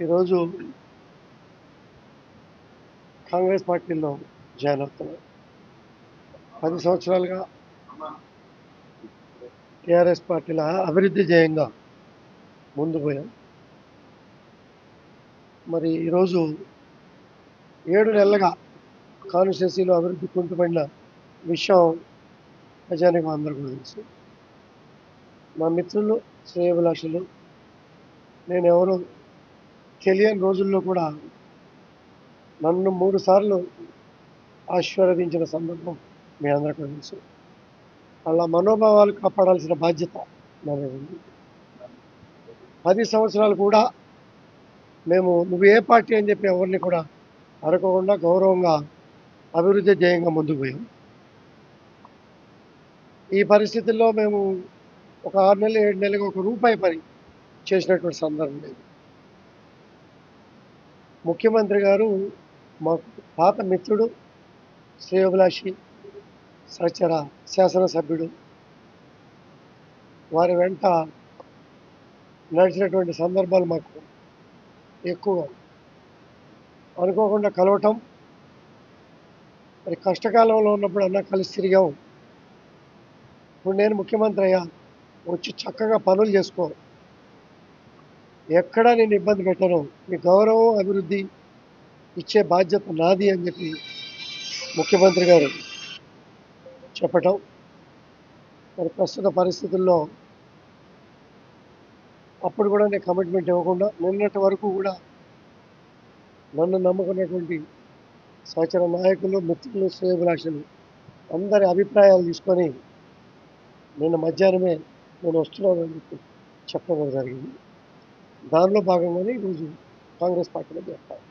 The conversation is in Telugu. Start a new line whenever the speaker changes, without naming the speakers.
ఈరోజు కాంగ్రెస్ పార్టీలో జాయిన్ అవుతున్నాం. 10 సంవత్సరాలుగా టీఆర్ఎస్ పార్టీల అభివృద్ధి ధ్యేయంగా ముందు పోయాం. మరి ఈరోజు 7 నెలలుగా కాన్స్టిట్యున్సీలో అభివృద్ధి కుంటుపడిన విషయం ప్రజానికి అందరికీ తెలుసు. మా మిత్రులు శ్రేయోభిలాషులు నేను ఎవరో తెలియని రోజుల్లో కూడా నన్ను 3 సార్లు ఆశీర్వదించిన సందర్భం మీ అందరికీ తెలుసు. వాళ్ళ మనోభావాలు కాపాడాల్సిన బాధ్యత నా మీద ఉంది. 10 సంవత్సరాలు కూడా మేము నువ్వు ఏ పార్టీ అని చెప్పి ఎవరిని కూడా అడగకుండా గౌరవంగా అభివృద్ధి ధ్యేయంగా ముందుకు పోయాం. ఈ పరిస్థితుల్లో మేము ఒక 6 నెలలు 7 నెలలుగా ఒక రూపాయి పని చేసినటువంటి సందర్భం లేదు. ముఖ్యమంత్రి గారు మాకు పాత మిత్రుడు, శ్రేయోభిలాషి, సహచర శాసనసభ్యుడు. వారి వెంట నడిచినటువంటి సందర్భాలు మాకు ఎక్కువ. అనుకోకుండా కలవటం, మరి కష్టకాలంలో ఉన్నప్పుడు అన్నా కలిసి తిరిగాం. ఇప్పుడు నేను ముఖ్యమంత్రి అయ్యా, వచ్చి చక్కగా పనులు చేసుకో, ఎక్కడా నేను ఇబ్బంది పెట్టను, మీ గౌరవం అభివృద్ధి ఇచ్చే బాధ్యత నాది అని చెప్పి ముఖ్యమంత్రి గారు చెప్పటం. మరి ప్రస్తుత పరిస్థితుల్లో అప్పుడు కూడా నేను కమిట్మెంట్ ఇవ్వకుండా నిన్నటి వరకు కూడా నన్ను నమ్ముకున్నటువంటి సహచర నాయకులు, మిత్రులు, శ్రేయోభిలాషులు అందరి అభిప్రాయాలు తీసుకొని నిన్న మధ్యాహ్నమే నేను వస్తున్నానని చెప్పి చెప్పడం జరిగింది. దానిలో భాగంగానే ఈరోజు కాంగ్రెస్ పార్టీలో చేస్తాను.